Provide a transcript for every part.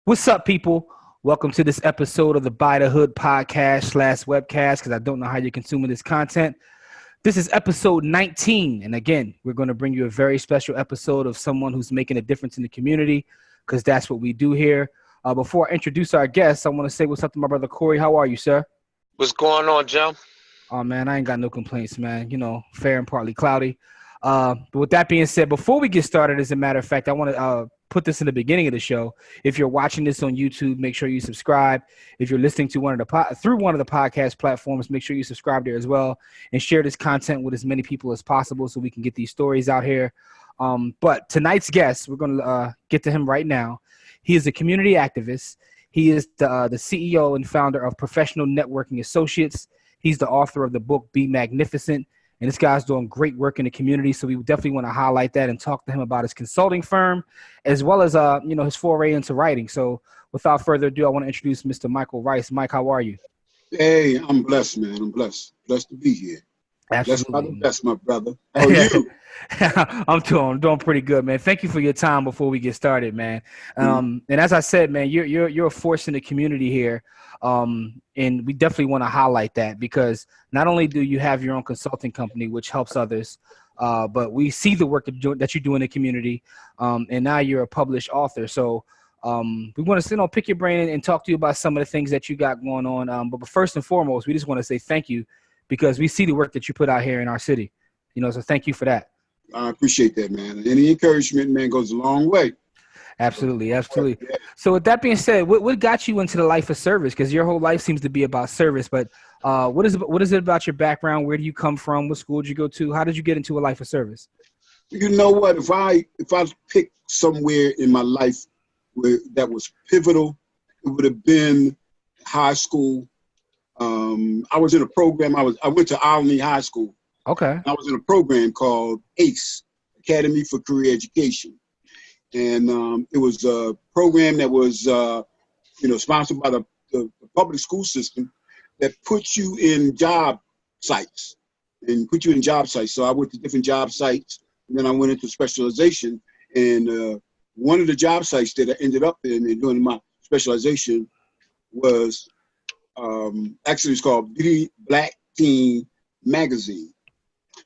What's up, people? Welcome to this episode of the Buy the Hood podcast / webcast, because I don't know how you're consuming this content. This is episode 19. And again, we're going to bring you a very special episode of someone who's making a difference in the community, because that's what we do here. Before I introduce our guests, I want to say what's up to my brother Corey. How are you, sir? What's going on, Joe? Oh, man, I ain't got no complaints, man. You know, fair and partly cloudy. But with that being said, before we get started, as a matter of fact, I want to put this in the beginning of the show. If you're watching this on YouTube, make sure you subscribe. If you're listening to through one of the podcast platforms, make sure you subscribe there as well and share this content with as many people as possible so we can get these stories out here. But tonight's guest, we're going to get to him right now. He is a community activist. He is the CEO and founder of Professional Networking Associates. He's the author of the book Be Magnificent. And this guy's doing great work in the community, so we definitely want to highlight that and talk to him about his consulting firm, as well as his foray into writing. So, without further ado, I want to introduce Mr. Michael Rice. Mike, how are you? Hey, I'm blessed, man. I'm blessed to be here. Absolutely, blessed, my brother. How are you? I'm doing pretty good, man. Thank you for your time before we get started, man. And as I said, man, you're a force in the community here. And we definitely want to highlight that, because not only do you have your own consulting company, which helps others, but we see the work that you do in the community. And now you're a published author. So we want to pick your brain and talk to you about some of the things that you got going on. But first and foremost, we just want to say thank you, because we see the work that you put out here in our city. So thank you for that. I appreciate that, man. Any encouragement, man, goes a long way. Absolutely. So with that being said, what got you into the life of service? Because your whole life seems to be about service. But what is it about your background? Where do you come from? What school did you go to? How did you get into a life of service? You know what? If I picked somewhere in my life that was pivotal, it would have been high school. I was in a program. I went to Alny High School. Okay. I was in a program called ACE, Academy for Career Education. And it was a program that was, sponsored by the public school system that puts you in job sites. So I went to different job sites, and then I went into specialization. And one of the job sites that I ended up in and doing my specialization was actually it's called Black Teen Magazine.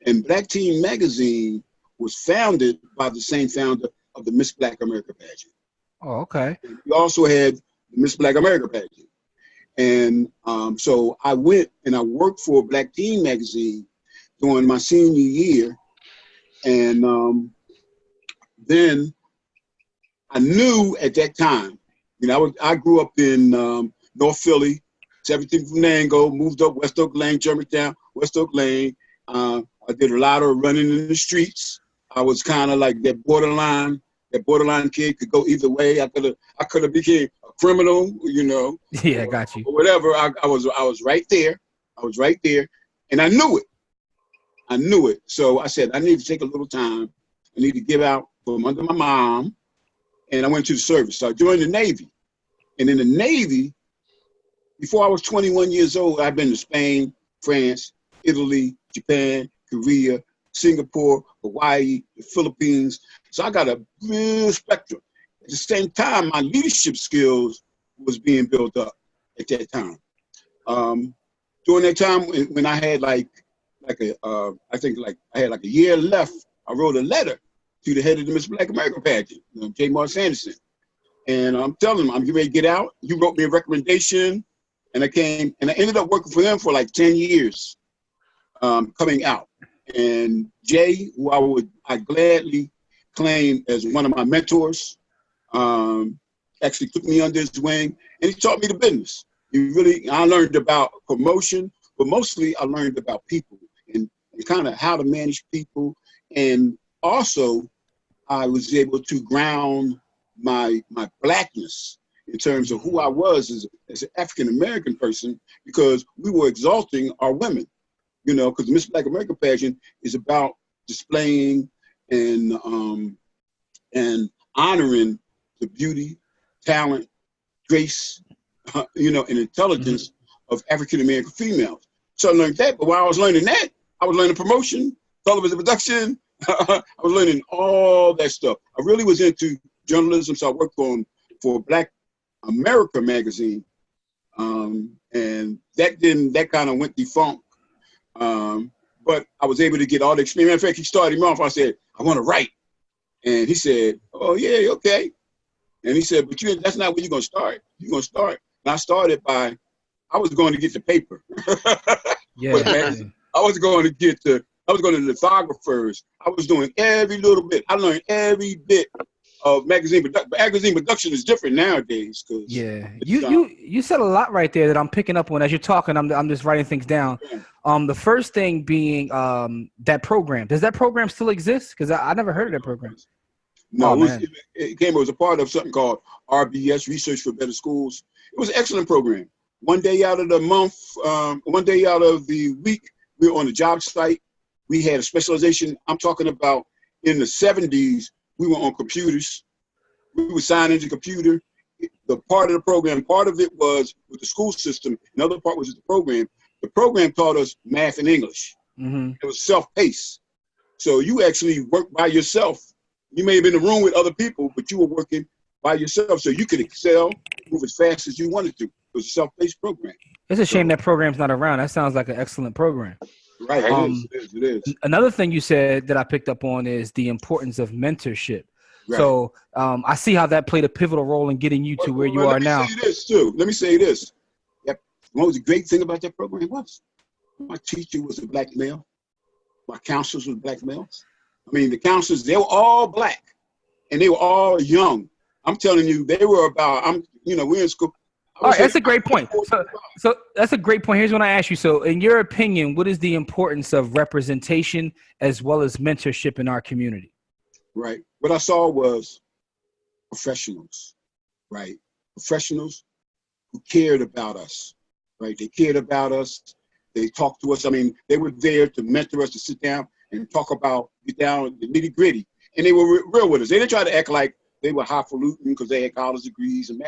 And Black Teen Magazine was founded by the same founder of the Miss Black America pageant. Oh, okay. And we also had the Miss Black America pageant. And so I went and I worked for Black Teen Magazine during my senior year. And then I knew at that time, I grew up in North Philly, 17th Venango, moved up West Oak Lane, Germantown, West Oak Lane. I did a lot of running in the streets. I was kind of like that borderline kid, could go either way. I could have became a criminal, Yeah, I got you. Or whatever. I was right there. And I knew it. So I said, I need to take a little time. I need to get out from under my mom. And I went to the service. So I joined the Navy. And in the Navy, before I was 21 years old, I'd been to Spain, France, Italy, Japan, Korea, Singapore, Hawaii, the Philippines. So I got a real spectrum. At the same time, my leadership skills was being built up at that time. During that time, when I had I had a year left, I wrote a letter to the head of the Miss Black America pageant, J. Morris Anderson. And I'm telling him, I'm getting ready to get out. You wrote me a recommendation, and I came, and I ended up working for them for like 10 years, coming out. And Jay, who I gladly claim as one of my mentors, actually took me under his wing, and he taught me the business. I learned about promotion, but mostly I learned about people and kind of how to manage people. And also, I was able to ground my blackness in terms of who I was as an African-American person, because we were exalting our women. Because the Miss Black America pageant is about displaying and honoring the beauty, talent, grace, and intelligence of African American females. So I learned that. But while I was learning that, I was learning promotion, television production. I was learning all that stuff. I really was into journalism, so I worked for Black America magazine, and that kind of went defunct. But I was able to get all the experience. In fact, he started me off. I said, I want to write. And he said, oh, yeah, okay. And he said, but that's not where you're going to start. You're going to start. And I started I was going to get the paper. Yeah. I was going to lithographers. I was doing every little bit. I learned every bit of magazine production. But magazine production is different nowadays. Yeah, you said a lot right there that I'm picking up on as you're talking. I'm just writing things down. The first thing being that program. Does that program still exist? Because I never heard of that program. No, it was a part of something called RBS, Research for Better Schools. It was an excellent program. One day out of the month, one day out of the week, we were on a job site. We had a specialization. I'm talking about in the 70s, we were on computers. We would sign into the computer. The part of the program, part of it was with the school system. Another part was the program. The program taught us math and English. Mm-hmm. It was self-paced. So you actually worked by yourself. You may have been in the room with other people, but you were working by yourself so you could excel, move as fast as you wanted to. It was a self-paced program. It's a shame that program's not around. That sounds like an excellent program. Right, it is. Another thing you said that I picked up on is the importance of mentorship. Right. So I see how that played a pivotal role in getting you to where you are now. Let me say this. Yep. What was the great thing about that program was my teacher was a black male. My counselors were black males. I mean, the counselors, they were all black and they were all young. I'm telling you, they were about, we're in school. All right, that's a great point. So that's a great point. Here's what I ask you. So in your opinion, what is the importance of representation as well as mentorship in our community? Right. What I saw was professionals, right? Professionals who cared about us, right? They cared about us. They talked to us. I mean, they were there to mentor us, to sit down and talk about, get down the nitty gritty. And they were real with us. They didn't try to act like they were highfalutin because they had college degrees and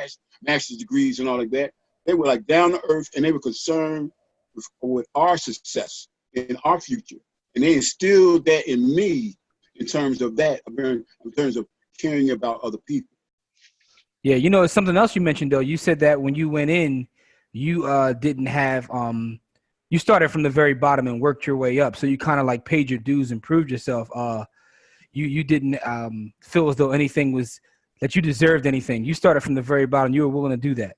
master's degrees and all like that. They were like down to earth, and they were concerned with our success in our future. And they instilled that in me in terms of that, in terms of caring about other people. Yeah, it's something else you mentioned, though. You said that when you went in, you didn't have you started from the very bottom and worked your way up. So you kind of like paid your dues and proved yourself. You didn't feel as though anything was that you deserved anything. You started from the very bottom. You were willing to do that.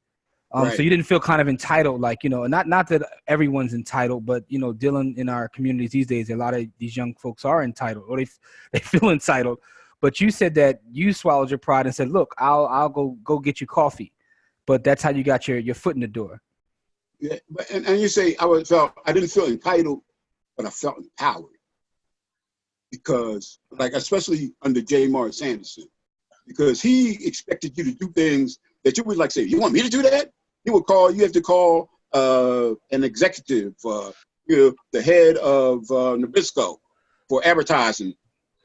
Right. So you didn't feel kind of entitled, like, not that everyone's entitled, but, dealing in our communities these days, a lot of these young folks are entitled or they feel entitled. But you said that you swallowed your pride and said, look, I'll go get you coffee. But that's how you got your foot in the door. Yeah, and you say I didn't feel entitled, but I felt empowered. Because, like, especially under J. Morris Anderson, because he expected you to do things that you would like say, you want me to do that? You have to call an executive, the head of Nabisco for advertising.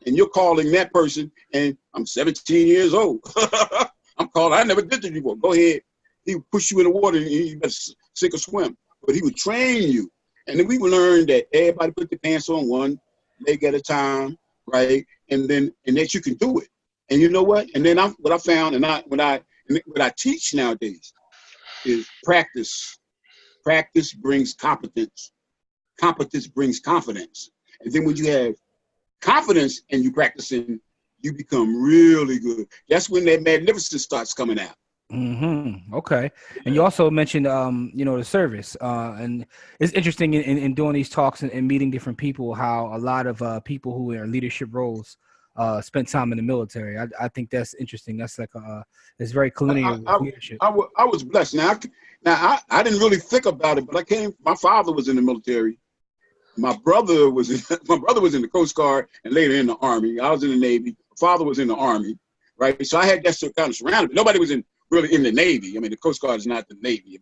And you're calling that person, and I'm 17 years old. I never did this before. Go ahead. He would push you in the water, and you better sink or swim. But he would train you. And then we would learn that everybody put their pants on one leg at a time, right? And that you can do it. And you know what? And then what I found, and what I teach nowadays is practice. Practice brings competence. Competence brings confidence. And then when you have confidence and you practicing, you become really good. That's when that magnificence starts coming out. Mm-hmm. Okay. And you also mentioned, the service. And it's interesting in doing these talks and meeting different people, how a lot of people who are in leadership roles spent time in the military. I think that's interesting. That's like it's very collinear with leadership. I was blessed. Now I didn't really think about it, but my father was in the military. My brother was in the Coast Guard and later in the Army. I was in the Navy. My father was in the Army, right? So I had that kind of surrounded. Nobody was really in the Navy. I mean, the Coast Guard is not the Navy.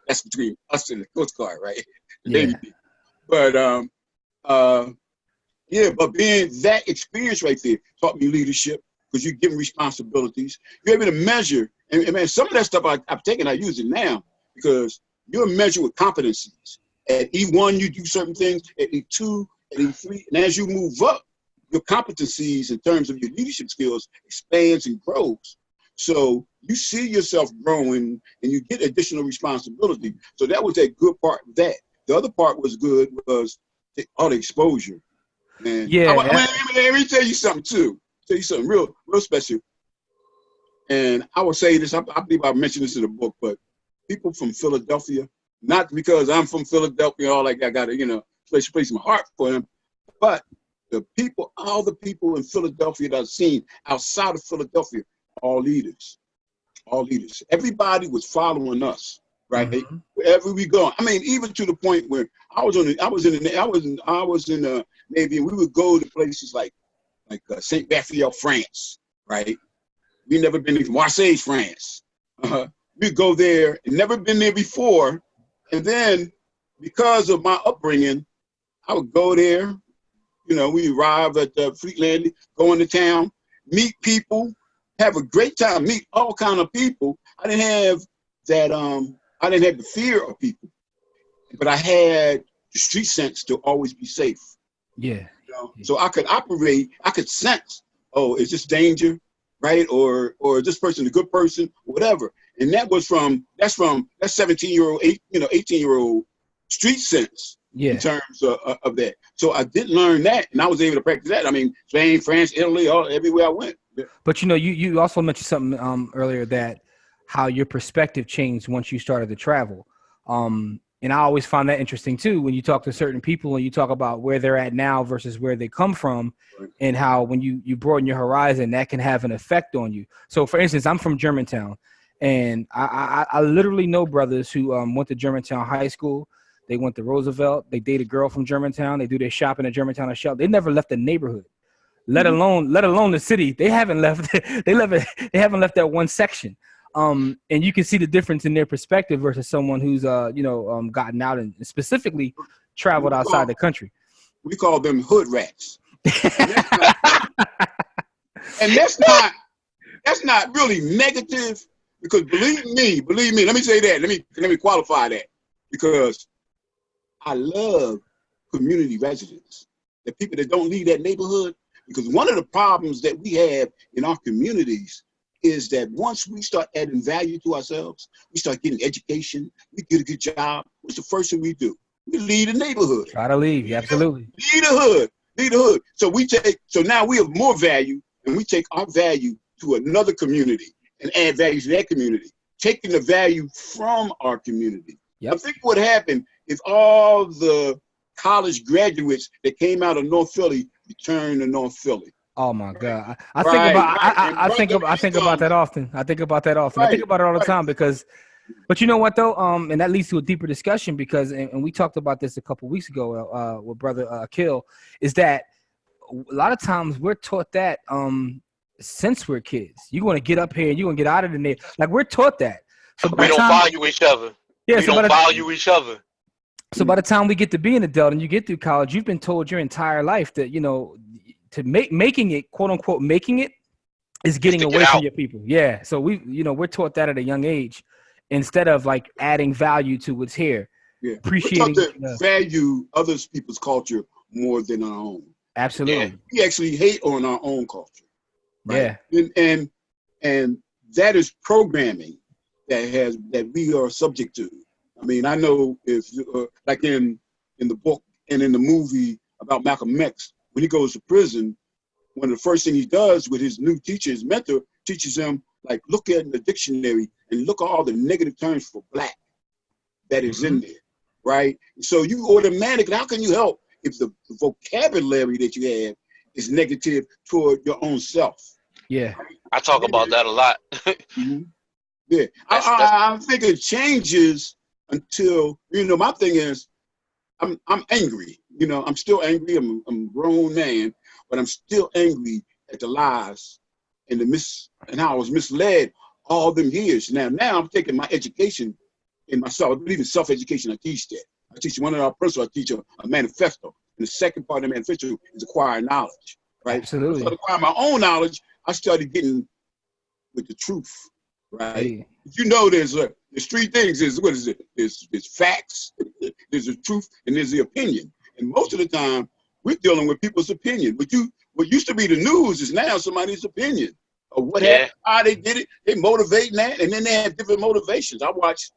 That's between us and the Coast Guard, right? The Navy. But but being that experience right there taught me leadership because you're given responsibilities. You're able to measure, and man, some of that stuff I've taken, I use it now because you're measured with competencies. At E1, you do certain things. At E2, at E3, and as you move up, your competencies in terms of your leadership skills expands and grows. So you see yourself growing and you get additional responsibility. So that was a good part of that. The other part was good was all the exposure. And let me tell you something too. Tell you something real special. And I will say this, I believe I mentioned this in the book, but people from Philadelphia, not because I'm from Philadelphia, all like I got to, place my heart for them, but all the people in Philadelphia that I've seen outside of Philadelphia, all leaders. Everybody was following us, right? Mm-hmm. Wherever we go. I mean, even to the point where I was in the Navy, and we would go to places like Saint Raphael, France, right? We never been to Marseille, France. We'd go there and never been there before. And then because of my upbringing, I would go there. We arrive at the Fleet Landing, go into town, meet people, have a great time, meet all kind of people. I didn't have that. I didn't have the fear of people, but I had the street sense to always be safe. Yeah. So I could operate. I could sense. Oh, is this danger, right? Or is this person a good person? Whatever. And that's 17-year-old, 18-year-old street sense. Yeah. In terms of that. So I did learn that, and I was able to practice that. I mean, Spain, France, Italy, everywhere I went. Yeah. But you also mentioned something earlier, that how your perspective changed once you started to travel. And I always find that interesting too, when you talk to certain people and you talk about where they're at now versus where they come from, right. And how when you broaden your horizon, that can have an effect on you. So for instance, I'm from Germantown, and I literally know brothers who went to Germantown High School. They went to Roosevelt. They date a girl from Germantown. They do their shopping at Germantown and Shell. They never left the neighborhood, let alone the city. They haven't left. They haven't left that one section. And you can see the difference in their perspective versus someone who's gotten out and specifically traveled outside the country. We call them hood rats. And that's not really negative, because believe me. Let me say that. Let me qualify that, because I love community residents, the people that don't leave that neighborhood, because one of the problems that we have in our communities is that once we start adding value to ourselves, we start getting education, we get a good job, what's the first thing we do? We leave the neighborhood. Try to leave, absolutely. Leave the hood. So now we have more value, and we take our value to another community and add value to that community, taking the value from our community. Yep. I think what happened if all the college graduates that came out of North Philly returned to North Philly. Oh my God! I think about that often. I think about that often. Right. I think about it all the time but you know what though? And that leads to a deeper discussion, because and we talked about this a couple weeks ago with brother Akil, is that a lot of times we're taught that since we're kids. You're going to get up here and you're going to get out of the net. Like, we're taught that. So we don't value each other. Yeah, we don't value each other. So by the time we get to be an adult and you get through college, you've been told your entire life that, to making it, quote unquote, making it is getting away from your people. Yeah. So we're taught that at a young age, instead of like adding value to what's here. Yeah. Appreciating value others people's culture more than our own. Absolutely. Yeah. We actually hate on our own culture. Right? Yeah. And that is programming that we are subject to. I mean, I know if like in the book and in the movie about Malcolm X, when he goes to prison, one of the first things he does with his new teacher, his mentor, teaches him, like, look at the dictionary and look at all the negative terms for black that is in there, right? So you automatically, how can you help if the vocabulary that you have is negative toward your own self? Yeah. I talk about that a lot. Mm-hmm. Yeah. I think it changes until, my thing is, I'm angry. I'm still angry. I'm a grown man, but I'm still angry at the lies and and how I was misled all them years. Now I'm taking my education in myself. I believe in self-education. I teach that. I teach one of our principles. I teach a manifesto. And the second part of the manifesto is acquiring knowledge, right? Absolutely. So to acquire my own knowledge, I started getting with the truth, right? Hey. There's three things. What is it? There's facts, there's the truth, and there's the opinion. And most of the time, we're dealing with people's opinion. What used to be the news is now somebody's opinion. or what happened, how they did it. They motivating that, and then they have different motivations. I watch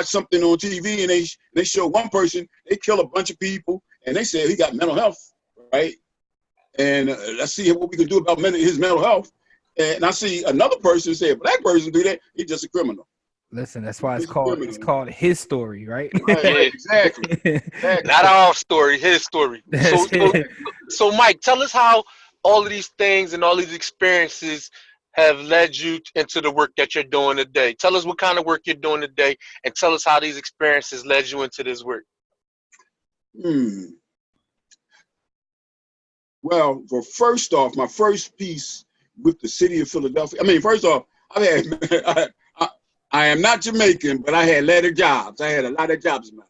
something on TV, and they show one person, they kill a bunch of people, and they say he got mental health, right? And let's see what we can do about his mental health. And I see another person say, a black person do that, he's just a criminal. Listen, that's why it's called his story, right? Right, exactly. Not our story, his story. So Mike, tell us how all of these things and all these experiences have led you into the work that you're doing today. Tell us what kind of work you're doing today, and tell us how these experiences led you into this work. Well, first off, my first piece with the city of Philadelphia. I mean, first off, I am not Jamaican, but I had a lot of jobs. I had a lot of jobs, man.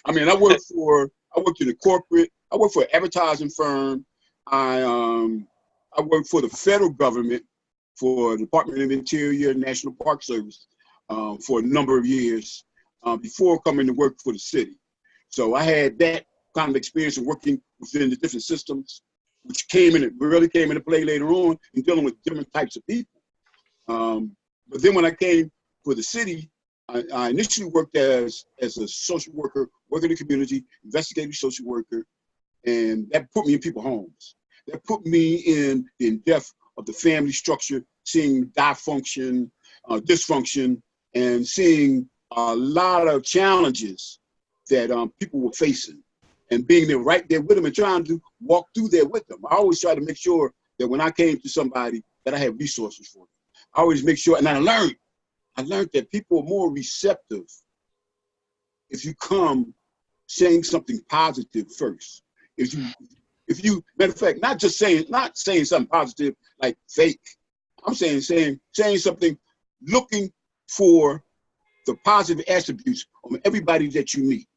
I mean, I worked in a corporate. I worked for an advertising firm. I worked for the federal government, for the Department of Interior, National Park Service, for a number of years before coming to work for the city. So I had that kind of experience of working within the different systems, which really came into play later on in dealing with different types of people. But then when I came for the city, I initially worked as a social worker, working in the community, investigative social worker, and that put me in people's homes. That put me in depth of the family structure, seeing dysfunction, dysfunction, and seeing a lot of challenges that people were facing, and being there right there with them and trying to walk through there with them. I always try to make sure that when I came to somebody that I had resources for them. I always make sure, and I learned that people are more receptive if you come saying something positive first. If you, matter of fact, not saying something positive like fake. I'm saying something, looking for the positive attributes of everybody that you meet,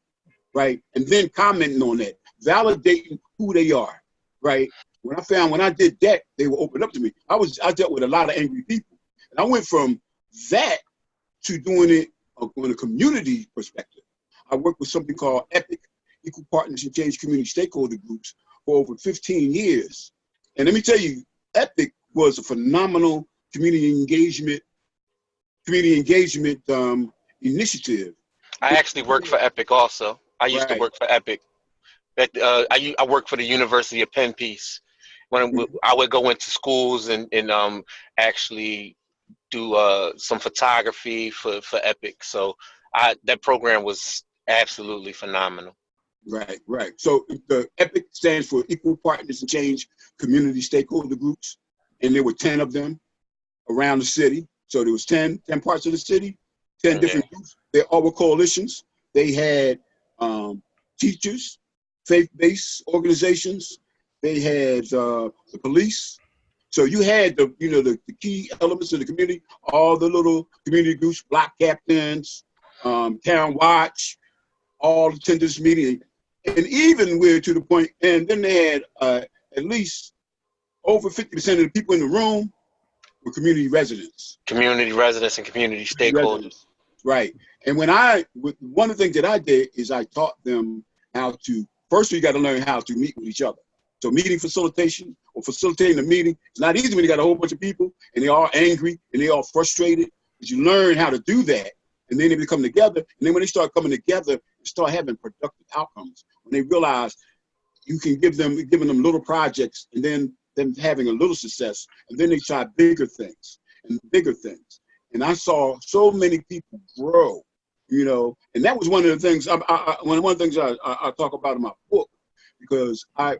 right? And then commenting on that, validating who they are, right? When I did that, they were open up to me. I dealt with a lot of angry people. And I went from that to doing it on a community perspective. I worked with something called EPIC, Equal Partners and Change Community Stakeholder Groups, for over 15 years. And let me tell you, EPIC was a phenomenal community engagement initiative. I actually worked for EPIC also. I used to work for EPIC. I worked for the University of Penn Peace. When I would go into schools and actually do some photography for EPIC. So that program was absolutely phenomenal. Right. So the EPIC stands for Equal Partners and Change Community Stakeholder Groups, and there were 10 of them around the city. So there was 10 parts of the city, 10 different groups. They all were coalitions. They had teachers, faith-based organizations. They had the police. So you had the key elements of the community, all the little community groups, block captains, town watch, all the attendance meeting, and even we're to the point. And then they had at least over 50% of the people in the room were community residents. Community residents and community stakeholders. Right. And one of the things that I did is I taught them how to. First, you got to learn how to meet with each other. So meeting facilitation or facilitating a meeting, it's not easy when you got a whole bunch of people and they're all angry and they're all frustrated. But you learn how to do that, and then they come together. And then when they start coming together, they start having productive outcomes. When they realize you can giving them little projects, and then them having a little success, and then they try bigger things and bigger things. And I saw so many people grow, and that was one of the things. One of the things I talk about in my book. Because I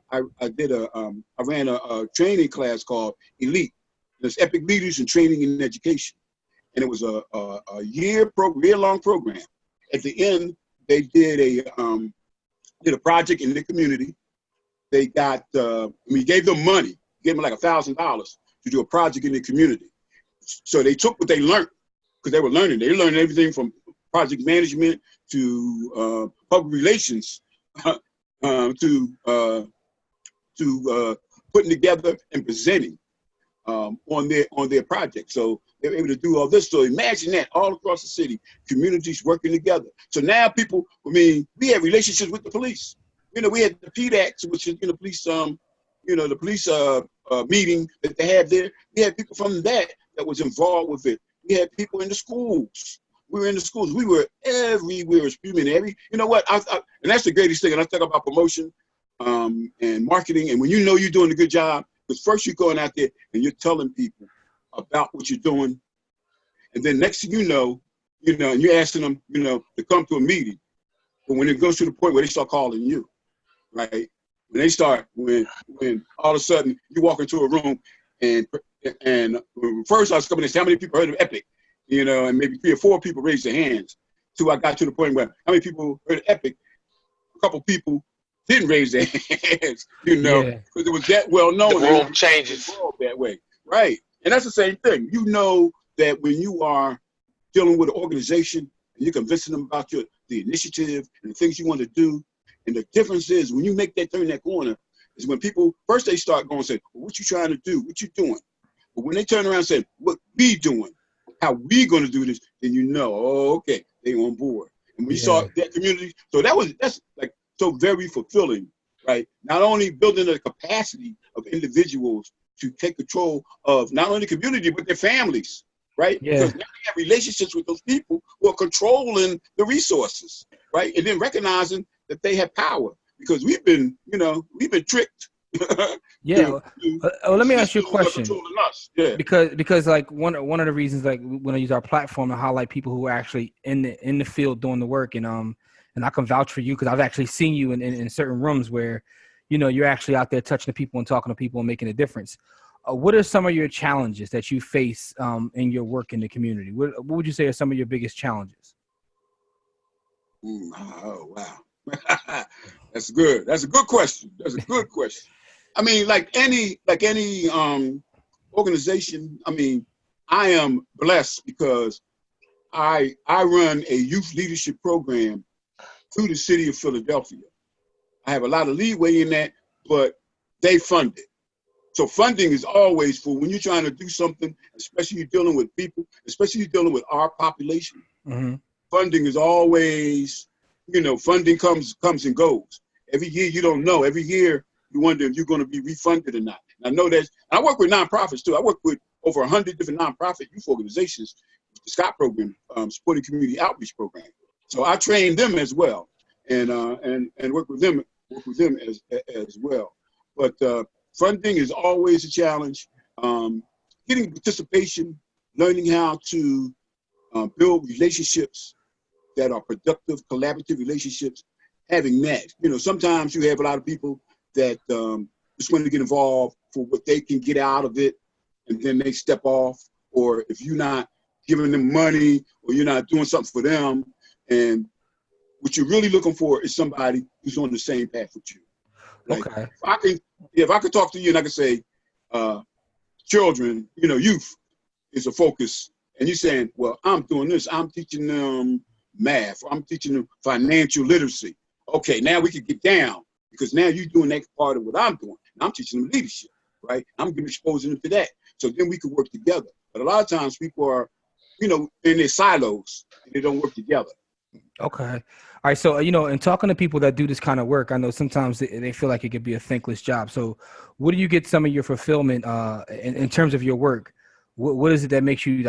ran a training class called Elite. It's Epic Leaders in Training and Education, and it was a year-long program. At the end, they did a project in the community. They we gave them money, gave them like $1,000 to do a project in the community. So they took what they learned, because they were learning. They learned everything from project management to public relations. To putting together and presenting on their project. So they were able to do all this. So imagine that all across the city, communities working together. So now we have relationships with the police. We had the PDACs, which is police the police meeting that they had there. We had people from that was involved with it. We had people in the schools. We were in the schools. We were everywhere. You know what? And that's the greatest thing. And I talk about promotion and marketing. And when you know you're doing a good job, because first you're going out there and you're telling people about what you're doing. And then next thing you know, and you're asking them, to come to a meeting. But when it goes to the point where they start calling you, right? When all of a sudden you walk into a room and first I was coming in, how many people heard of Epic? And maybe 3 or 4 people raised their hands. Till I got to the point where how many people heard of Epic? A couple people didn't raise their hands, because it was that well known. The room changes that way, right? And that's the same thing. That when you are dealing with an organization and you're convincing them about the initiative and the things you want to do, and the difference is when you make that turn that corner is when people first they start going and say, well, what you trying to do? What you doing? But when they turn around and say, what we doing? How we going to do this? Then oh, okay, they on board. And we saw that community. So that's like so very fulfilling, right? Not only building the capacity of individuals to take control of not only the community, but their families, right? Yeah. Because now we have relationships with those people who are controlling the resources, right? And then recognizing that they have power because we've been tricked. Let me ask you a question. Yeah. Because like one of the reasons like we want to use our platform to highlight people who are actually in the field doing the work, and I can vouch for you because I've actually seen you in certain rooms where, you're actually out there touching the people and talking to people and making a difference. What are some of your challenges that you face in your work in the community? What would you say are some of your biggest challenges? Oh, wow. That's good. That's a good question. I mean, like any organization, I mean, I am blessed because I run a youth leadership program through the city of Philadelphia. I have a lot of leeway in that, but they fund it. So funding is always for when you're trying to do something, especially you're dealing with people, especially you're dealing with our population. Mm-hmm. Funding is always, funding comes and goes. Every year you don't know. Every year you wonder if you're going to be refunded or not. And I know that. I work with nonprofits too. I work with over 100 different nonprofit youth organizations, the SCOT program, Supporting Community Outreach Program. So I train them as well, and work with them as well. But funding is always a challenge. Getting participation, learning how to build relationships that are productive, collaborative relationships, having that. Sometimes you have a lot of people that just want to get involved for what they can get out of it, and then they step off. Or if you're not giving them money or you're not doing something for them, and what you're really looking for is somebody who's on the same path with you. Like, okay. If I could talk to you and I could say, children, youth is a focus, and you're saying, well, I'm doing this. I'm teaching them math. I'm teaching them financial literacy. Okay, now we can get down because now you're doing that part of what I'm doing. I'm teaching them leadership, right? I'm exposing them to that. So then we could work together. But a lot of times people are, in their silos and they don't work together. Okay. All right. So, in talking to people that do this kind of work, I know sometimes they feel like it could be a thankless job. So what do you get some of your fulfillment in terms of your work? What is it that makes you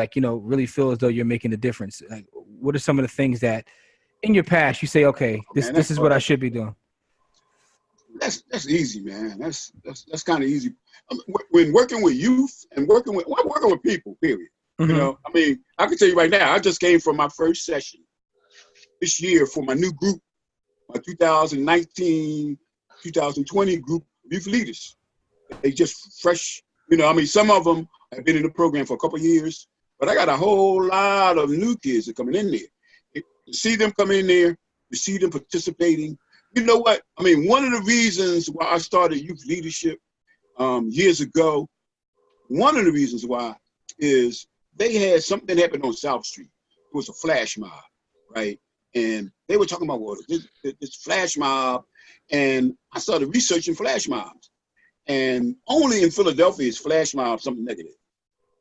really feel as though you're making a difference? Like, what are some of the things that in your past you say, okay, this is what I should be doing? That's easy, man. That's kind of easy. When working with youth and working with people, period. Mm-hmm. I can tell you right now, I just came from my first session this year for my new group, my 2019, 2020 group of youth leaders. They just fresh, some of them have been in the program for a couple of years, but I got a whole lot of new kids that are coming in there. To see them come in there, to see them participating. You know what? One of the reasons why I started youth leadership years ago, one of the reasons why is they had something happen on South Street. It was a flash mob, right? And they were talking about this flash mob, and I started researching flash mobs. And only in Philadelphia is flash mob something negative,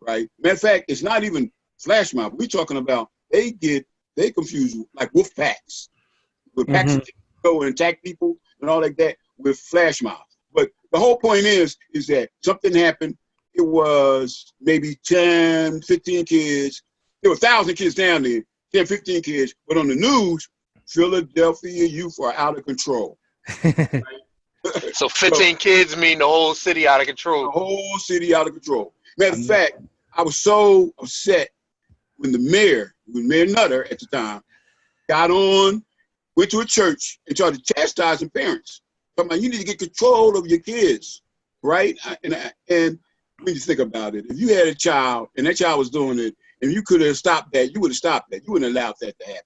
right? Matter of fact, it's not even flash mob. We're talking about they confuse like wolf packs, with packs of go and attack people and all like that with flash mobs. But the whole point is that something happened. It was maybe 10, 15 kids. There were 1,000 kids down there, 10, 15 kids. But on the news, Philadelphia youth are out of control. Right? So 15 kids mean the whole city out of control. The whole city out of control. Matter of fact, I was so upset when Mayor Nutter at the time, went to a church and started chastising parents. Talking about, you need to get control of your kids, right? And when you think about it, if you had a child and that child was doing it, and you could have stopped that, you would have stopped that. You wouldn't have allowed that to happen.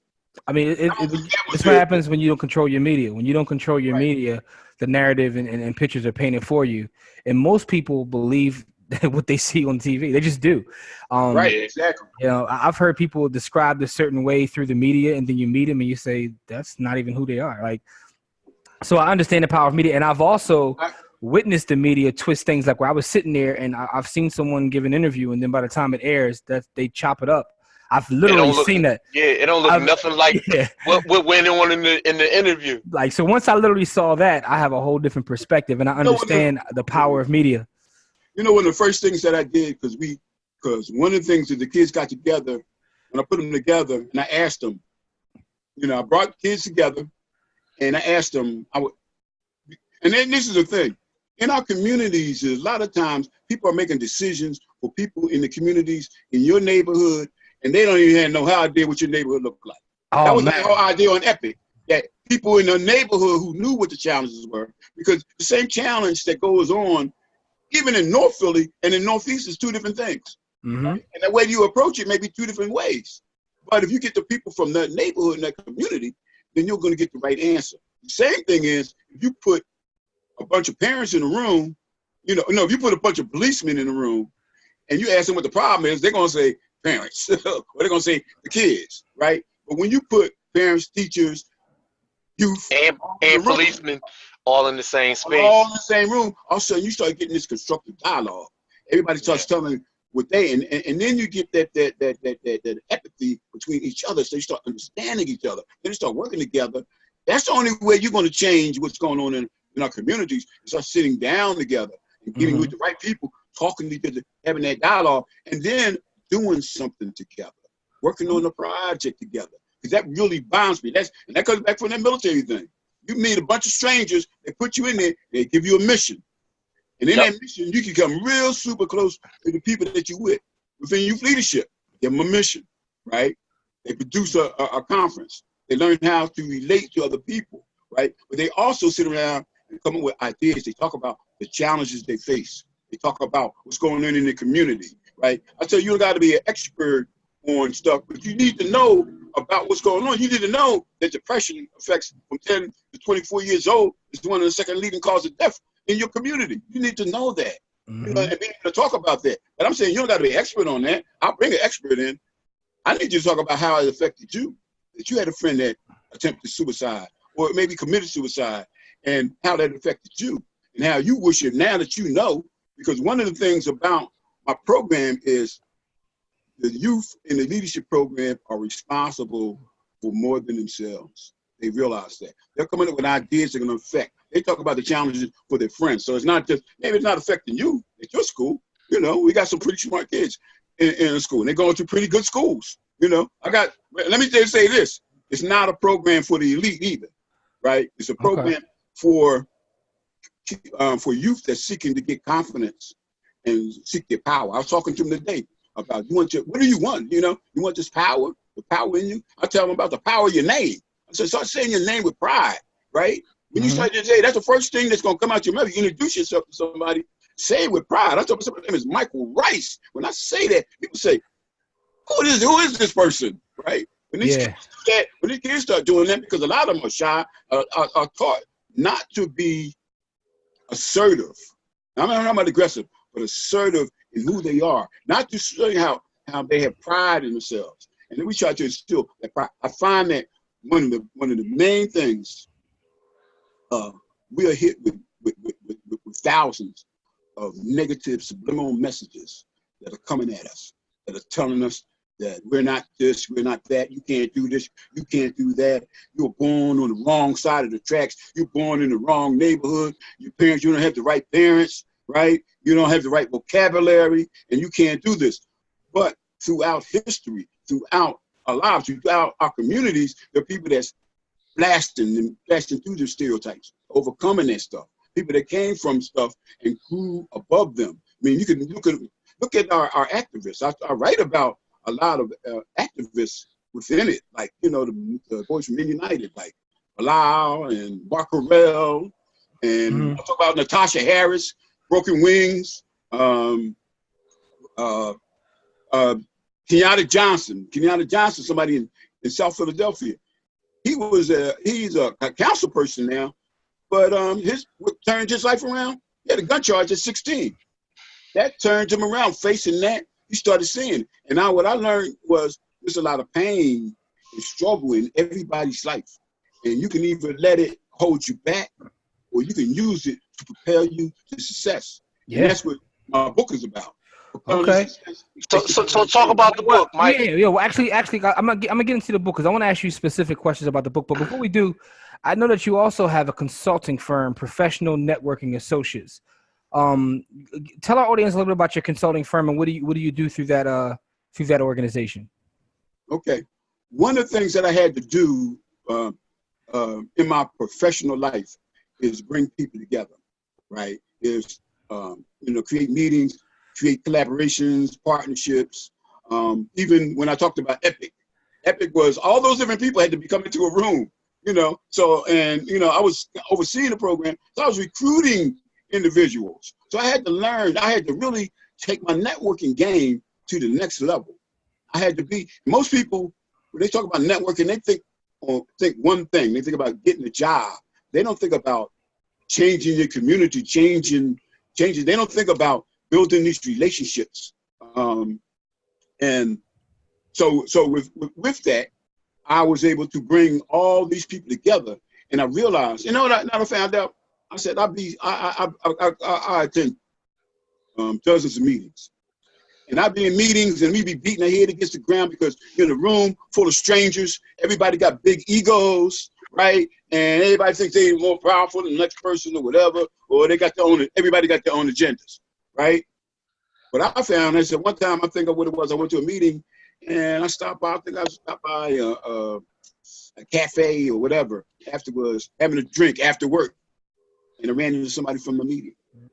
I mean, it's what happens when you don't control your media. When you don't control your media, the narrative and pictures are painted for you. And most people believe what they see on TV. They just do. Right, exactly. You know, I've heard people described a certain way through the media, and then you meet them and you say, that's not even who they are. Like, so I understand the power of media. And I've also witnessed the media twist things, like where I was sitting there and I've seen someone give an interview, and then by the time it airs, that they chop it up. I've literally seen that. Yeah, it don't look nothing like what went on in the interview. Like, so once I literally saw that, I have a whole different perspective, and I understand the power of media. You know, one of the first things that I did, because one of the things that the kids got together, when I put them together, and I asked them, you know, I brought the kids together, and I asked them, and then this is the thing. In our communities, a lot of times, people are making decisions for people in the communities, in your neighborhood, and they don't even have no idea what your neighborhood looked like. That was the whole idea on Epic, that people in the neighborhood who knew what the challenges were, because the same challenge that goes on, even in North Philly and in Northeast, is two different things. Mm-hmm. Right? And the way you approach it may be two different ways. But if you get the people from that neighborhood and that community, then you're going to get the right answer. The same thing is, if you put a bunch of parents in a room, if you put a bunch of policemen in a room and you ask them what the problem is, they're going to say parents, or they're going to say the kids, right? But when you put parents, teachers, youth, and policemen all in the same space, all in the same room, all of a sudden you start getting this constructive dialogue. Everybody starts telling what they, and then you get that empathy between each other, so you start understanding each other. Then you start working together. That's the only way you're going to change what's going on in our communities. Start sitting down together and getting with the right people, talking to each other, having that dialogue, and then doing something together, working on a project together. Because that really bonds me. And that comes back from that military thing. You meet a bunch of strangers, they put you in there, they give you a mission. And in that mission, you can come real super close to the people that you're with. Within youth leadership, give them a mission, right? They produce a conference. They learn how to relate to other people, right? But they also sit around and come up with ideas. They talk about the challenges they face. They talk about what's going on in the community, right? I tell you, you don't got to be an expert on stuff, but you need to know about what's going on. You need to know that depression affects from 10 to 24 years old. It's one of the second leading causes of death in your community. You need to know that, and be able to talk about that. But I'm saying you don't got to be an expert on that. I'll bring an expert in. I need you to talk about how it affected you. That you had a friend that attempted suicide or maybe committed suicide, and how that affected you, and how you wish it now that you know. Because one of the things about my program is the youth in the leadership program are responsible for more than themselves. They realize that. They're coming up with ideas that are going to affect. They talk about the challenges for their friends. So it's not just, maybe it's not affecting you at your school. You know, we got some pretty smart kids in the school, and they're going to pretty good schools. You know, let me just say this. It's not a program for the elite either, right? It's a program for youth that's seeking to get confidence and seek their power. I was talking to them today about, what do you want? You know, you want this power, the power in you? I tell them about the power of your name. I said, start saying your name with pride, right? When you start to say, that's the first thing that's going to come out your mouth. You introduce yourself to somebody, say it with pride. I told them, his name is Michael Rice. When I say that, people say, who is this person, right? When these kids start doing that, because a lot of them are shy, are taught not to be assertive. I'm not talking about aggressive, but assertive in who they are, not to show how they have pride in themselves. And then we try to instill that pride. I find that one of the main things, we are hit with thousands of negative subliminal messages that are coming at us, that are telling us that we're not this, we're not that, you can't do this, you can't do that. You were born on the wrong side of the tracks. You're born in the wrong neighborhood. Your parents, you don't have the right parents, right? You don't have the right vocabulary, and you can't do this. But throughout history, throughout our lives, throughout our communities, there are people that's blasting through the stereotypes, overcoming that stuff. People that came from stuff and grew above them. I mean, you can look at our activists. I write about a lot of activists within it, like, you know, the boys from Men United, like Bilal and Barcarell, and I talk about Natasha Harris, Broken Wings, Kenyatta Johnson, somebody in South Philadelphia. He's a council person now, but what turned his life around? He had a gun charge at 16. That turned him around. Facing that, he started seeing it. And now what I learned was there's a lot of pain and struggle in everybody's life. And you can either let it hold you back, or you can use it to propel you to success. Yeah. And that's what my book is about. Okay. So talk about the book, Mike. Yeah. Well, actually, I'm gonna get into the book because I want to ask you specific questions about the book. But before we do, I know that you also have a consulting firm, Professional Networking Associates. Tell our audience a little bit about your consulting firm and what do you do through that organization? Okay. One of the things that I had to do in my professional life is bring people together, right? Is create meetings, create collaborations, partnerships. Even when I talked about Epic was all those different people had to be coming to a room, So, I was overseeing the program, so I was recruiting individuals. So I had to learn. I had to really take my networking game to the next level. I had to be. Most people, when they talk about networking, they think one thing. They think about getting a job. They don't think about changing your community, changing. They don't think about building these relationships. And so with that, I was able to bring all these people together, and I realized, what I found out. I said I attend dozens of meetings, and I'd be in meetings and we'd be beating our head against the ground because you're in a room full of strangers. Everybody got big egos, right? And everybody thinks they're more powerful than the next person or whatever, or everybody got their own agendas, right? But I found, I said one time, I think of what it was. I went to a meeting and I stopped by. I think I stopped by a cafe or whatever afterwards, having a drink after work. And I ran into somebody from the meeting. And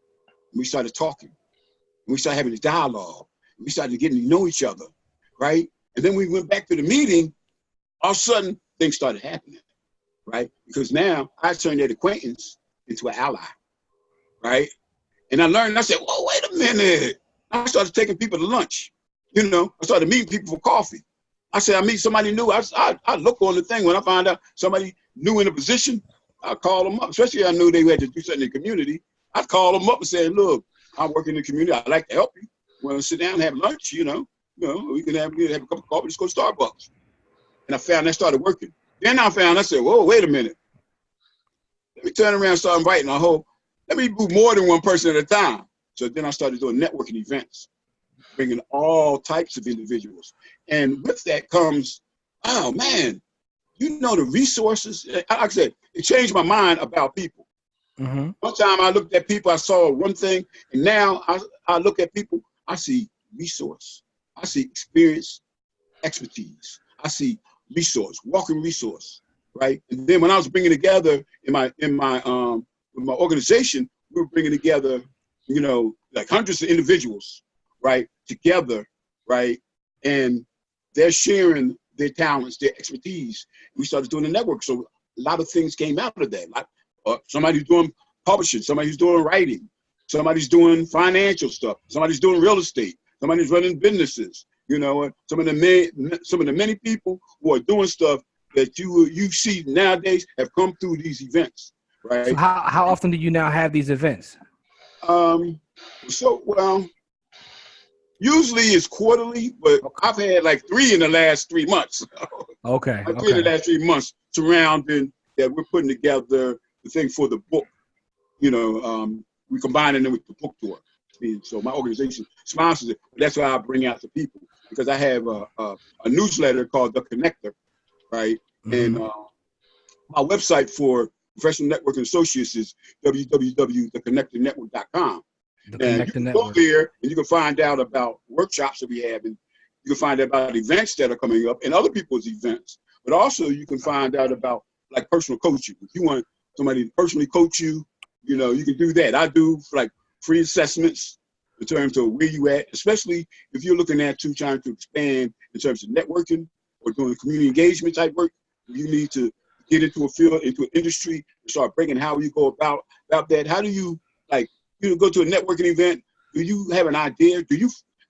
we started talking. And we started having a dialogue. And we started getting to know each other, right? And then we went back to the meeting. All of a sudden, things started happening, right? Because now I turned that acquaintance into an ally, right? And I learned, I said, whoa, wait a minute. I started taking people to lunch. I started meeting people for coffee. I said, I meet somebody new. I look on the thing. When I find out somebody new in a position, I call them up, especially if I knew they had to do something in the community. I'd call them up and say, look, I work in the community. I'd like to help you. Want to sit down and have lunch, we can have a cup of coffee, just go to Starbucks. And I found that started working. Then I said, whoa, wait a minute. Let me turn around and start inviting let me do more than one person at a time. So then I started doing networking events, bringing all types of individuals. And with that comes, oh man, the resources. Like I said, it changed my mind about people. Mm-hmm. One time I looked at people, I saw one thing, and now I look at people, I see resource, I see experience, expertise, I see resource, walking resource, right? And then when I was bringing together in my organization, we were bringing together, like hundreds of individuals, right, together, right, and they're sharing their talents, their expertise. We started doing the network, so a lot of things came out of that. Like somebody's doing publishing, somebody's doing writing, somebody's doing financial stuff, somebody's doing real estate, somebody's running businesses. Some of the many people who are doing stuff that you see nowadays have come through these events, right? So how often do you now have these events? Usually it's quarterly, but I've had like 3 in the last 3 months. Okay. 3 in the last 3 months surrounding that we're putting together the thing for the book. We're combining it with the book tour. So my organization sponsors it. But that's why I bring out the people. because I have a newsletter called The Connector, right? And my website for Professional Networking Associates is www.theconnectednetwork.com. And you can go there and you can find out about workshops that we have, and you can find out about events that are coming up and other people's events. But also you can find out about like personal coaching. If you want somebody to personally coach you, you know, you can do that. I do like free assessments in terms of where you at, especially if you're looking at trying to expand in terms of networking or doing community engagement type work. You need to get into a field, into an industry, and start breaking how you go about that. How do you go to a networking event? Do you have an idea?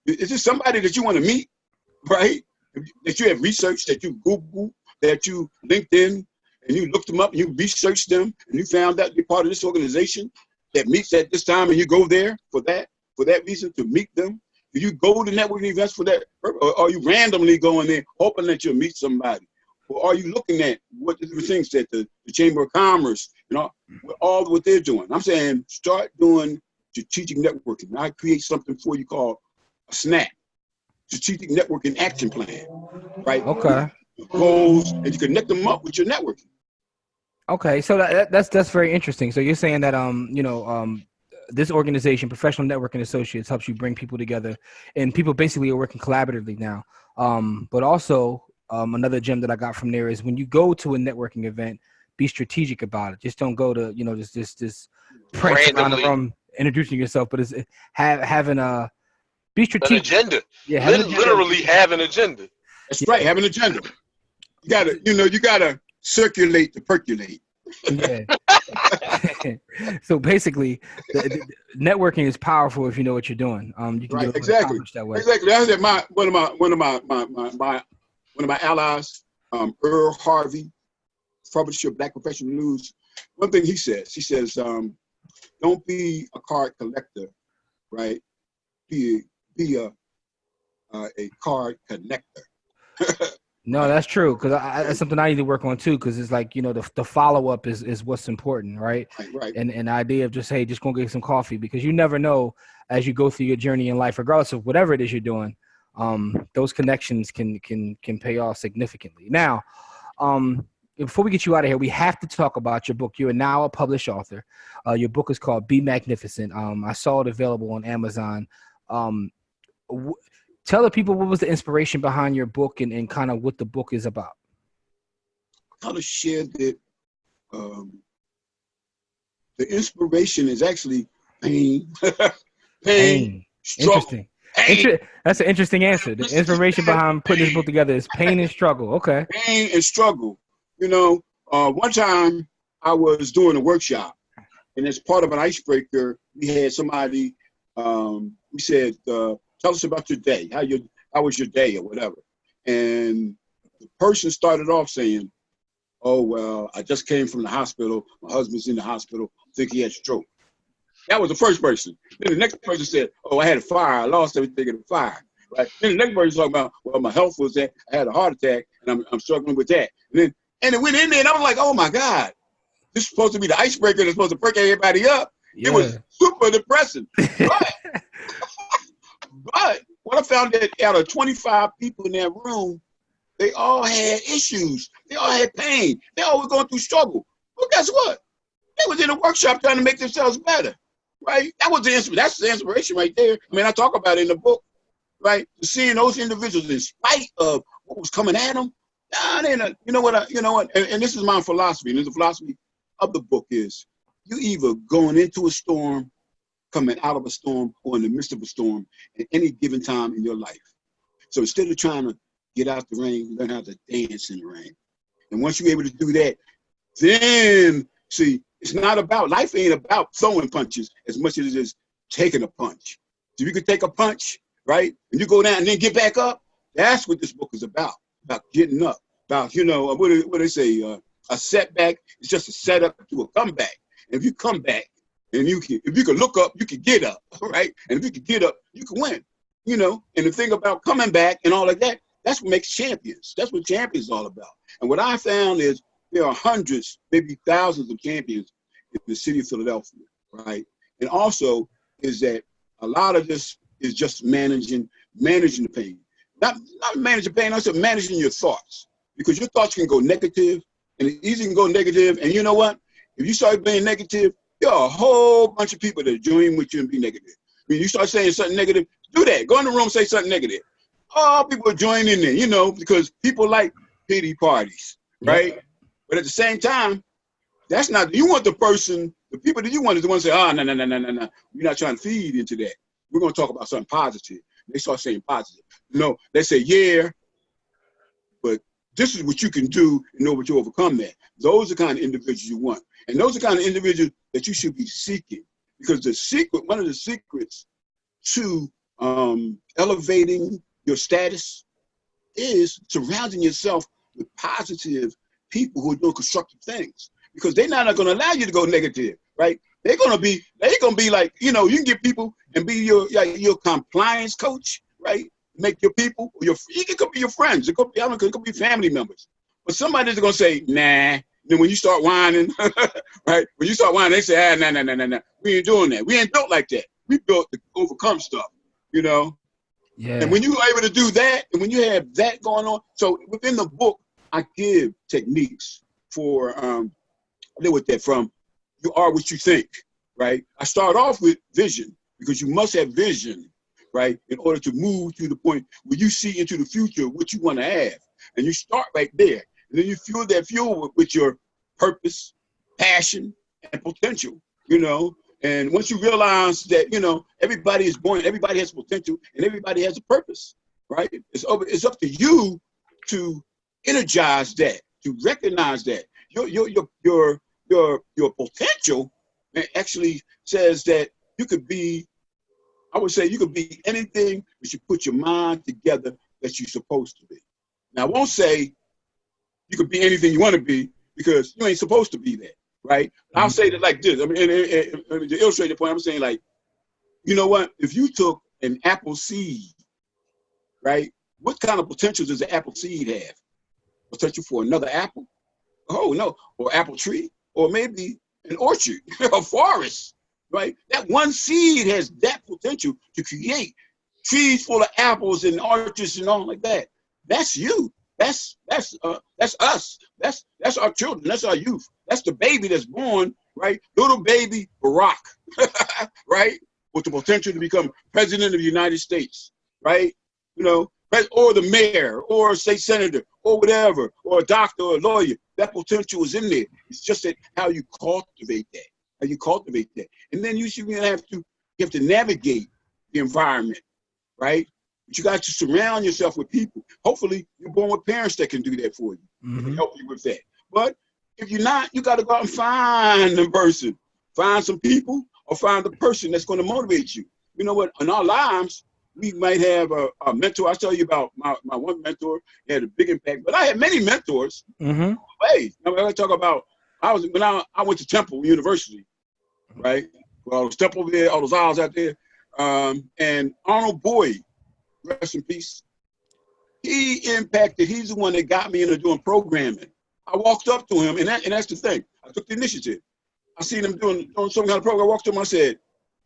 Is this somebody that you want to meet, right? That you have researched, that you Google, that you LinkedIn, and you looked them up and you researched them and you found out you're part of this organization that meets at this time and you go there for that reason to meet them? Do you go to networking events for that? Or are you randomly going there hoping that you'll meet somebody? Or are you looking at what the things that the Chamber of Commerce, you know, all what they're doing? I'm saying start doing strategic networking. I create something for you called a SNAP, Strategic Networking Action Plan, right? Okay. Goals, and you connect them up with your networking. Okay, so that's very interesting. So you're saying that this organization, Professional Networking Associates, helps you bring people together, and people basically are working collaboratively now. But also another gem that I got from there is when you go to a networking event, be strategic about it. Just don't go to just prance around the room introducing yourself, but it's having a be strategic. An agenda. Yeah, literally have an agenda. That's right. Have an agenda. You gotta circulate to percolate. Yeah. So basically, the networking is powerful if you know what you're doing. You can get accomplished that way. Exactly. I said one of my allies, Earl Harvey, publisher of Black Professional News. One thing he says, don't be a card collector, right? Be a card connector. No, that's true, because that's something I need to work on too. Because it's like, the follow up is what's important, right? Right. And the idea of just go get some coffee, because you never know as you go through your journey in life, regardless of whatever it is you're doing, those connections can pay off significantly. Now, before we get you out of here, we have to talk about your book. You are now a published author. Your book is called Be Magnificent. I saw it available on Amazon. Tell the people what was the inspiration behind your book and kind of what the book is about. I kind of shared that the inspiration is actually pain. Pain. Struggle. Interesting. That's an interesting answer. The inspiration behind putting this book together is pain and struggle. Okay. Pain and struggle. One time I was doing a workshop, and as part of an icebreaker, we had somebody, we said, tell us about your day. How was your day or whatever? And the person started off saying, oh, well, I just came from the hospital. My husband's in the hospital. I think he had a stroke. That was the first person. Then the next person said, oh, I had a fire. I lost everything in the fire. Right? Then the next person talking about, well, my health was that. I had a heart attack, and I'm struggling with that. And it went in there, and I was like, oh, my God. This is supposed to be the icebreaker that's supposed to perk everybody up. Yeah. It was super depressing. But what I found that out of 25 people in that room, they all had issues. They all had pain. They all were going through struggle. Well, guess what? They was in a workshop trying to make themselves better, right? That's the inspiration right there. I mean, I talk about it in the book, right? Seeing those individuals in spite of what was coming at them. You know what? And this is my philosophy. And the philosophy of the book is you either going into a storm, coming out of a storm, or in the midst of a storm at any given time in your life. So instead of trying to get out the rain, learn how to dance in the rain. And once you're able to do that, then see, life ain't about throwing punches as much as it is taking a punch. So you can take a punch, right? And you go down and then get back up. That's what this book is about getting up, about, what do they say? A setback is just a setup to a comeback. And if you come back, and if you can look up, you can get up, right? And if you can get up, you can win, And the thing about coming back and all of that, that's what makes champions. That's what champions is all about. And what I found is there are hundreds, maybe thousands of champions in the city of Philadelphia, right? And also is that a lot of this is just managing the pain. not managing pain. I said managing your thoughts, because your thoughts can go negative, and it easily can go negative. And you know what? If you start being negative, there are a whole bunch of people that join with you and be negative. When you start saying something negative, do that. Go in the room, say something negative. All people are joining in there, you know, because people like pity parties, right? Yep. But at the same time, that's not, you want the people that you want is the ones that say, oh, no. We're not trying to feed into that. We're going to talk about something positive. They start saying positive. No, they say, yeah, but this is what you can do in order to overcome that. Those are the kind of individuals you want. And those are the kind of individuals that you should be seeking. Because one of the secrets to elevating your status is surrounding yourself with positive people who are doing constructive things. Because they're not going to allow you to go negative, right? They're going to be like, you know, you can get people and be your compliance coach, right? Make your people, it could be your friends, it could be family members. But somebody's going to say, nah. Then when you start whining, right? When you start whining, they say, nah. We ain't doing that. We ain't built like that. We built to overcome stuff, you know? Yeah. And when you're able to do that, and when you have that going on, so within the book, I give techniques for, I deal with that from you are what you think, right? I start off with vision, because you must have vision, right? In order to move to the point where you see into the future what you want to have. And you start right there. And then you fuel that fuel with your purpose, passion, and potential, you know? And once you realize that, you know, everybody is born, everybody has potential, and everybody has a purpose, right? It's up to you to energize that, to recognize that. Your potential actually says that you could be, I would say you could be anything that you put your mind together that you're supposed to be. Now, I won't say you could be anything you want to be, because you ain't supposed to be that, right? Mm-hmm. I'll say that like this. I mean, to illustrate the point, I'm saying like, you know what? If you took an apple seed, right? What kind of potential does the apple seed have? Potential for another apple? Oh, no. Or apple tree? Or maybe an orchard, a forest, right? That one seed has that potential to create trees full of apples and orchards and all like that. That's you. That's us. That's our children. That's our youth. That's the baby that's born, right? Little baby Barack, right? With the potential to become president of the United States, right? You know, or the mayor, or a state senator, or whatever, or a doctor, or a lawyer. That potential is in there. It's just that how you cultivate that. And then you have to navigate the environment, right? But you got to surround yourself with people. Hopefully, you're born with parents that can do that for you, mm-hmm. and help you with that. But if you're not, you got to go out and find the person, find some people, or find the person that's going to motivate you. You know what? In our lives, we might have a mentor. I'll tell you about my one mentor. He had a big impact, but I had many mentors. Mm-hmm. Hey, I talk about I went to Temple University, right? Well, I was Temple there, all those aisles out there, and Arnold Boyd, rest in peace. He's the one that got me into doing programming. I walked up to him, and that's the thing. I took the initiative. I seen him doing some kind of program. I walked up to him. I said,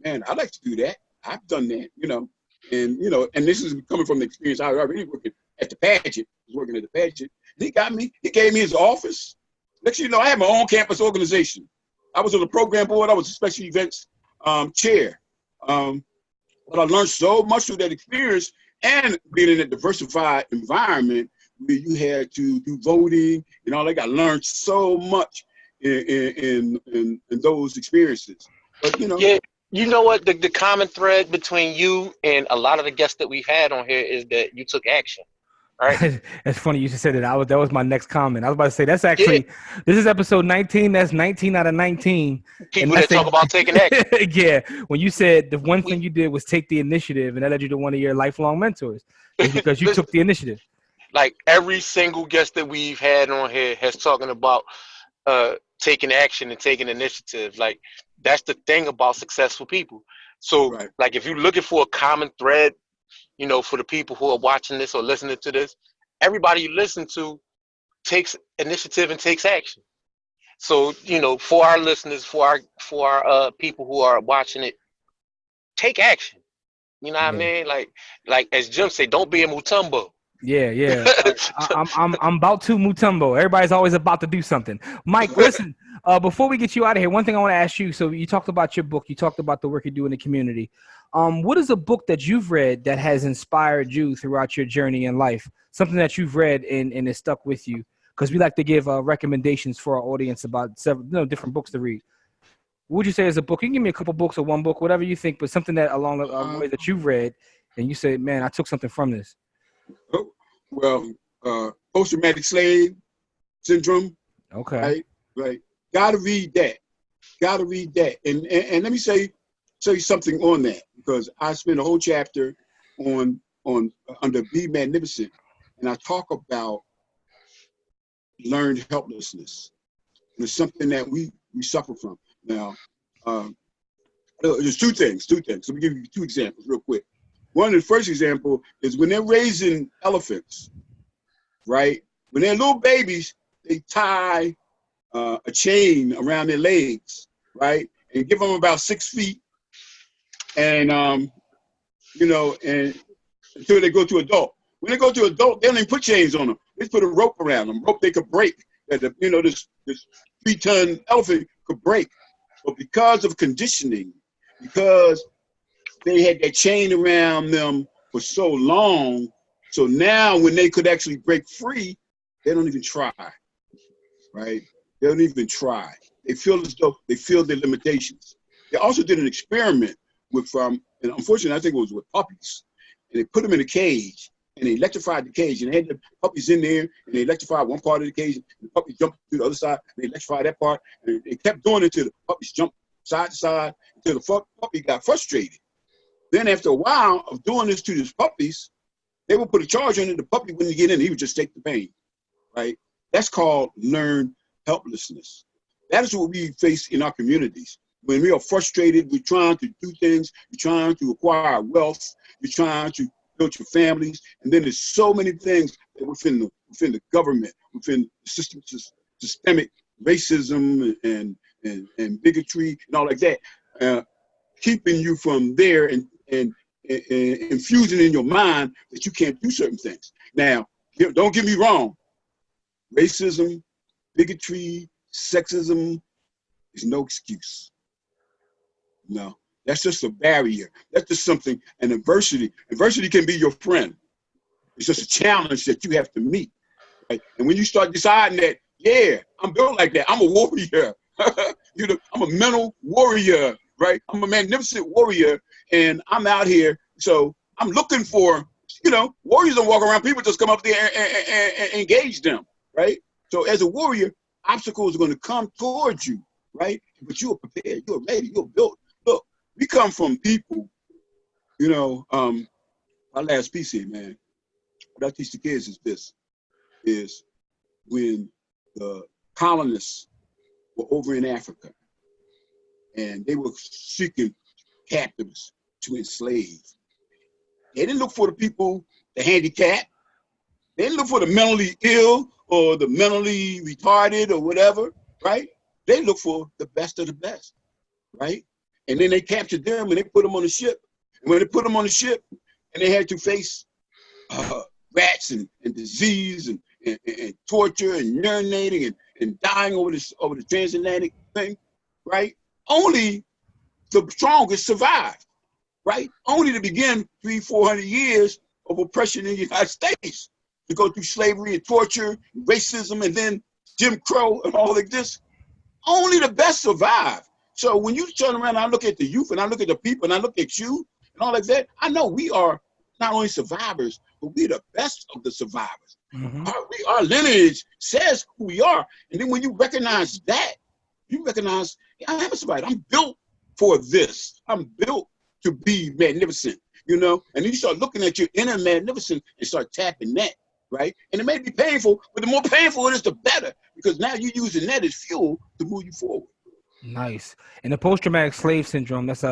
"Man, I'd like to do that. I've done that, you know." And this is coming from the experience. I was already working at the pageant. He got me. He gave me his office. Next thing you know, I had my own campus organization. I was on the program board. I was a special events chair. But I learned so much through that experience, and being in a diversified environment where you had to do voting and all that. I learned so much in those experiences. But yeah, you know what? The common thread between you and a lot of the guests that we've had on here is that you took action. Right. That's funny you should say that. That was my next comment. I was about to say that's actually This is episode 19. That's 19 out of 19. People that talk about taking action. Yeah. When you said the one thing you did was take the initiative, and that led you to one of your lifelong mentors. It's because you took the initiative. Like every single guest that we've had on here has talking about taking action and taking initiative. Like that's the thing about successful people. So right. Like if you're looking for a common thread, for the people who are watching this or listening to this, everybody you listen to takes initiative and takes action. So, for our listeners, for our people who are watching it, take action. You know what I mean? Like as Jim said, don't be a Mutombo. Yeah. I'm about to Mutombo. Everybody's always about to do something. Mike, listen. Before we get you out of here, one thing I want to ask you. So you talked about your book. You talked about the work you do in the community. What is a book that you've read that has inspired you throughout your journey in life? Something that you've read and it stuck with you? Because we like to give recommendations for our audience about several different books to read. What would you say is a book? You can give me a couple books or one book, whatever you think, but something that along the way that you've read and you say, man, I took something from this. Well, post-traumatic slave syndrome. Okay. Right. Gotta read that. And let me say something on that, because I spent a whole chapter on under Be Magnificent, and I talk about learned helplessness. And it's something that we suffer from. Now, there's two things. Let me give you two examples real quick. One, the first example is when they're raising elephants, right? When they're little babies, they tie a chain around their legs, right? And give them about 6 feet, and and until they go to adult. When they go to adult, they don't even put chains on them. They put a rope around them, rope they could break. That this 3-ton elephant could break. But because of conditioning, because they had that chain around them for so long, so now when they could actually break free, they don't even try, right? They don't even try. They feel as though they feel their limitations. They also did an experiment with, and unfortunately, I think it was with puppies, and they put them in a cage, and they electrified the cage, and they had the puppies in there, and they electrified one part of the cage, and the puppies jumped to the other side, and they electrified that part, and they kept doing it until the puppies jumped side to side, until the puppy got frustrated. Then after a while of doing this to these puppies, they would put a charge on it, the puppy wouldn't get in, he would just take the pain, right? That's called learned helplessness. That is what we face in our communities. When we are frustrated, we're trying to do things, you're trying to acquire wealth, you're trying to build your families, and then there's so many things that within the government, within the systemic racism and bigotry and all like that, keeping you from there and infusing in your mind that you can't do certain things. Now, don't get me wrong, racism, bigotry, sexism is no excuse. No, that's just a barrier. That's just something, and adversity can be your friend. It's just a challenge that you have to meet. Right? And when you start deciding that, yeah, I'm built like that, I'm a warrior. I'm a mental warrior, right? I'm a magnificent warrior, and I'm out here. So I'm looking for, warriors don't walk around. People just come up there and engage them, right? So as a warrior, obstacles are going to come towards you, right? But you're prepared, you're ready, you're built. Look, we come from people, my last piece here, man. What I teach the kids is when the colonists were over in Africa and they were seeking captives to enslave. They didn't look for the people, the handicapped. They didn't look for the mentally ill or the mentally retarded or whatever, right? They look for the best of the best, right? And then they captured them and they put them on the ship. And when they put them on the ship and they had to face rats and disease and torture and urinating and dying over the transatlantic thing, right? Only the strongest survived, right? Only to begin 300-400 years of oppression in the United States, to go through slavery and torture, racism, and then Jim Crow and all like this. Only the best survive. So when you turn around and I look at the youth and I look at the people and I look at you and all like that, I know we are not only survivors, but we're the best of the survivors. Mm-hmm. Our lineage says who we are. And then when you recognize that, you recognize, I am a survivor. I'm built for this. I'm built to be magnificent, And then you start looking at your inner magnificence and start tapping that, right? And it may be painful, but the more painful it is, the better, because now you're using that as fuel to move you forward. Nice. And the post-traumatic slave syndrome, that's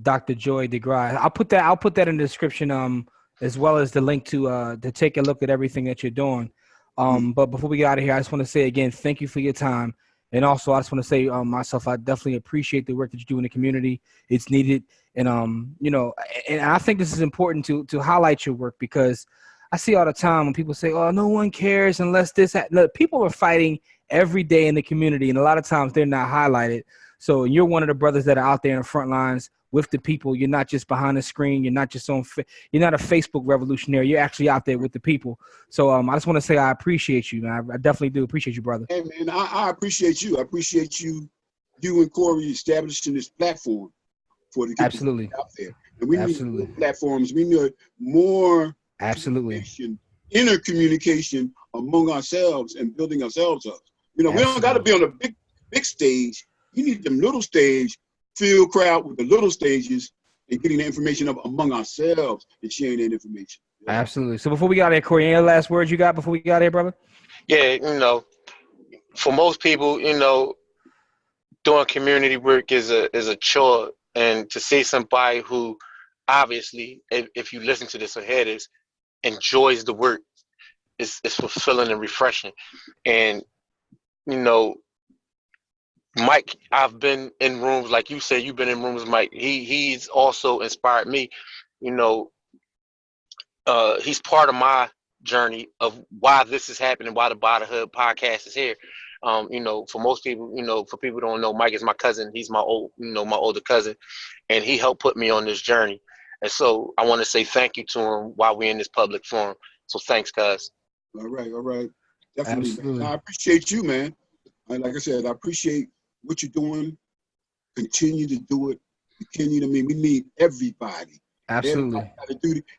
Dr. Joy DeGrasse. I'll put that in the description, as well as the link to take a look at everything that you're doing. But before we get out of here, I just want to say again, thank you for your time. And also, I just want to say myself, I definitely appreciate the work that you do in the community. It's needed. And, and I think this is important to highlight your work, because I see all the time when people say, oh, no one cares unless this. Look, people are fighting every day in the community, and a lot of times they're not highlighted. So you're one of the brothers that are out there in the front lines with the people. You're not just behind the screen. You're not just you're not a Facebook revolutionary. You're actually out there with the people. So I just want to say I appreciate you, man. I definitely do appreciate you, brother. Hey, man, I appreciate you. I appreciate you and Corey establishing this platform for the people out there. And we need more platforms. We need more inner communication among ourselves and building ourselves up. We don't got to be on a big stage. You need them little stage, fill crowd with the little stages and getting the information up among ourselves and sharing that information. Absolutely. So before we got here, Corey, any last words you got before we got here, brother? Yeah, for most people, doing community work is a chore, and to see somebody who obviously, if you listen to this ahead, enjoys the work, is fulfilling and refreshing. And Mike, I've been in rooms, like you said, you've been in rooms, Mike. He's also inspired me. He's part of my journey of why this is happening, why the Hood podcast is here. For most people, for people who don't know, Mike is my cousin. He's my older cousin, and he helped put me on this journey. And so I want to say thank you to him while we're in this public forum. So thanks, cuz. All right. Definitely. I appreciate you, man. Like I said, I appreciate what you're doing. Continue to do it. We need everybody. Absolutely.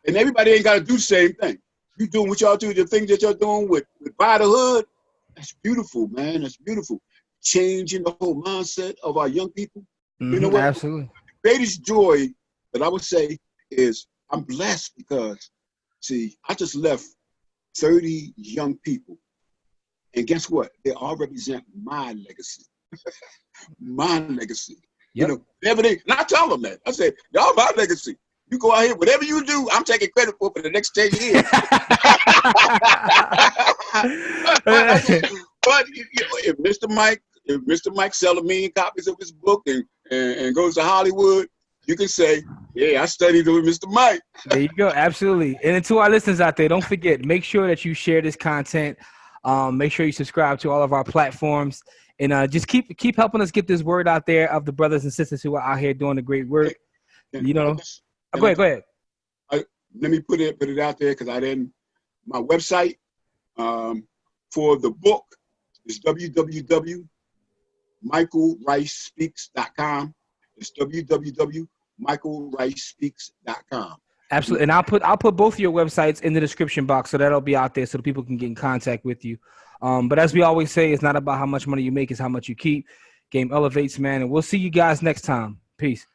And everybody ain't got to do the same thing. You doing what y'all do, the things that y'all doing with Buy the Hood, that's beautiful, man. That's beautiful. Changing the whole mindset of our young people. You know what? Absolutely. The greatest joy that I would say is I'm blessed because, see, I just left 30 young people. And guess what? They all represent my legacy. My legacy. Yep. Everything. And I tell them that. I say, y'all my legacy. You go out here, whatever you do, I'm taking credit for the next 10 years. But if Mr. Mike sells 1 million copies of his book and goes to Hollywood, you can say, yeah, I studied with Mr. Mike. There you go. Absolutely. And to our listeners out there, don't forget, make sure that you share this content. Make sure you subscribe to all of our platforms, and just keep helping us get this word out there of the brothers and sisters who are out here doing the great work. Go ahead. Let me put it out there because I didn't. My website for the book is www.michaelricespeaks.com. It's www.michaelricespeaks.com. Absolutely, and I'll put both of your websites in the description box, so that'll be out there so the people can get in contact with you. But as we always say, it's not about how much money you make; it's how much you keep. Game elevates, man, and we'll see you guys next time. Peace.